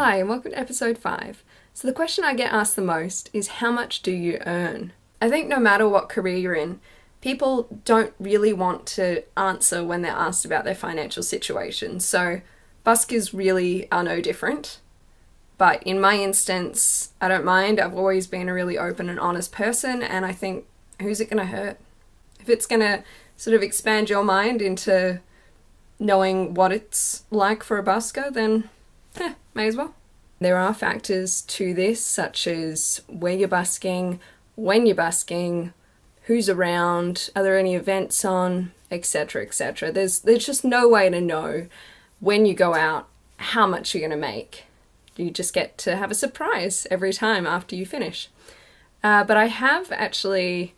Hi, and welcome to episode 5. So the question I get asked the most is, how much do you earn? I think no matter what career you're in, people don't really want to answer when they're asked about their financial situation. So buskers really are no different. But in my instance, I don't mind. I've always been a really open and honest person, and I think, who's it going to hurt? If it's going to sort of expand your mind into knowing what it's like for a busker, then may as well. There are factors to this, such as where you're busking, when you're busking, who's around, are there any events on, etc., etc. There's just no way to know when you go out how much you're going to make. You just get to have a surprise every time after you finish. But I have actually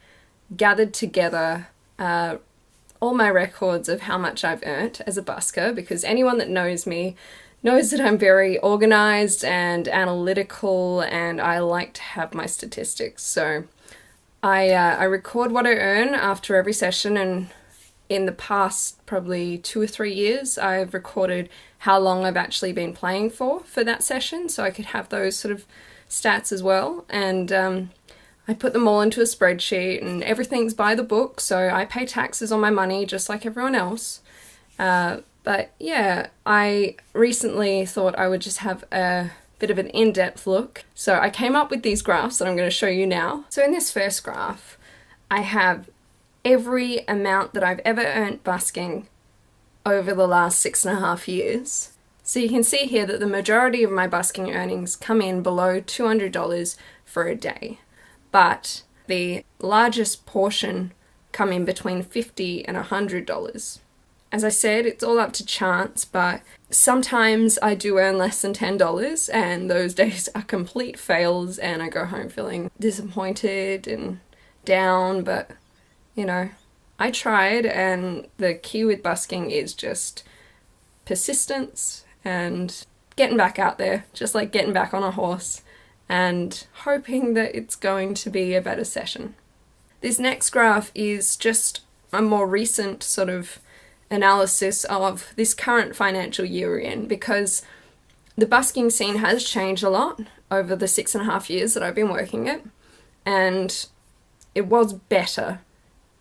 gathered together all my records of how much I've earned as a busker, because anyone that knows me knows that I'm very organised and analytical, and I like to have my statistics. So I record what I earn after every session, and in the past probably 2 or 3 years I've recorded how long I've actually been playing for that session, so I could have those sort of stats as well. And I put them all into a spreadsheet, and everything's by the book, so I pay taxes on my money just like everyone else. But yeah, I recently thought I would just have a bit of an in-depth look. So I came up with these graphs that I'm going to show you now. So in this first graph, I have every amount that I've ever earned busking over the last 6.5 years. So you can see here that the majority of my busking earnings come in below $200 for a day. But the largest portion come in between $50 and $100. As I said, it's all up to chance, but sometimes I do earn less than $10, and those days are complete fails, and I go home feeling disappointed and down. But, you know, I tried, and the key with busking is just persistence and getting back out there, just like getting back on a horse, and hoping that it's going to be a better session. This next graph is just a more recent sort of analysis of this current financial year we're in, because the busking scene has changed a lot over the 6.5 years that I've been working it, and it was better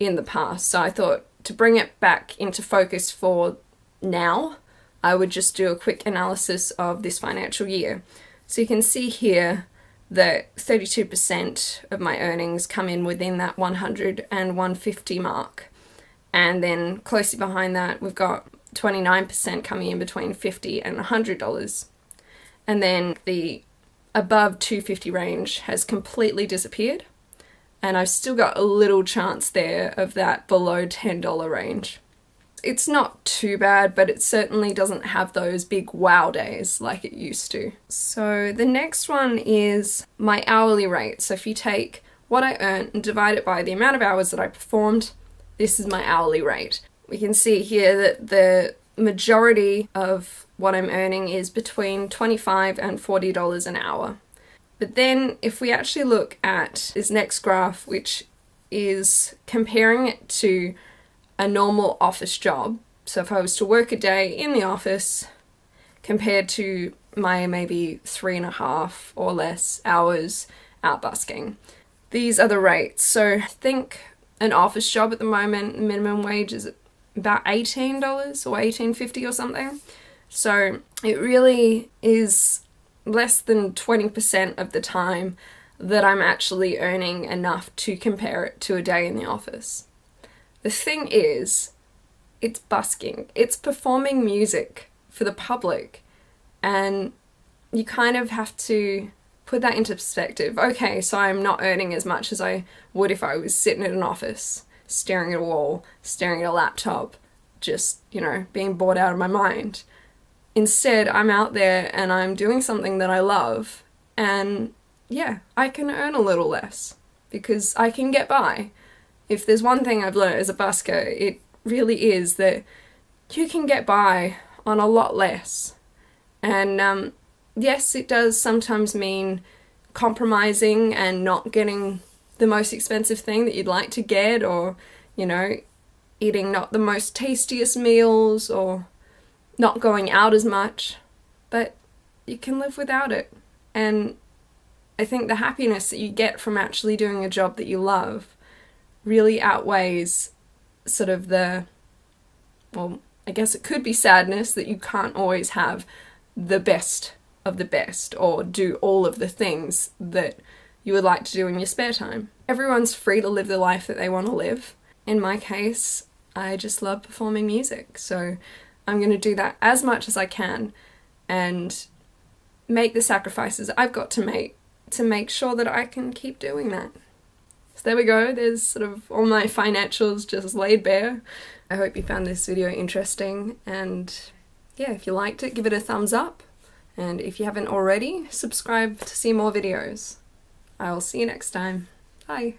in the past. So I thought to bring it back into focus for now, I would just do a quick analysis of this financial year. So you can see here that 32% of my earnings come in within that 100 and 150 mark. And then closely behind that, we've got 29% coming in between $50 and $100. And then the above $250 range has completely disappeared. And I've still got a little chance there of that below $10 range. It's not too bad, but it certainly doesn't have those big wow days like it used to. So the next one is my hourly rate. So if you take what I earned and divide it by the amount of hours that I performed, this is my hourly rate. We can see here that the majority of what I'm earning is between $25 and $40 an hour. But then if we actually look at this next graph, which is comparing it to a normal office job, so if I was to work a day in the office compared to my maybe 3.5 or less hours out busking, these are the rates. So I think an office job at the moment, minimum wage is about $18 or $18.50 or something. So it really is less than 20% of the time that I'm actually earning enough to compare it to a day in the office. The thing is, it's busking. It's performing music for the public, and you kind of have to put that into perspective. Okay, so I'm not earning as much as I would if I was sitting in an office, staring at a wall, staring at a laptop, just, being bored out of my mind. Instead, I'm out there and I'm doing something that I love, and yeah, I can earn a little less because I can get by. If there's one thing I've learned as a busker, it really is that you can get by on a lot less. And yes, it does sometimes mean compromising and not getting the most expensive thing that you'd like to get, or, eating not the most tastiest meals, or not going out as much. But you can live without it. And I think the happiness that you get from actually doing a job that you love really outweighs sort of the, well, I guess it could be sadness that you can't always have the best of the best or do all of the things that you would like to do in your spare time. Everyone's free to live the life that they want to live. In my case, I just love performing music, so I'm going to do that as much as I can and make the sacrifices I've got to make sure that I can keep doing that. So there we go, there's sort of all my financials just laid bare. I hope you found this video interesting, and yeah, if you liked it, give it a thumbs up, and if you haven't already, subscribe to see more videos. I'll see you next time. Bye.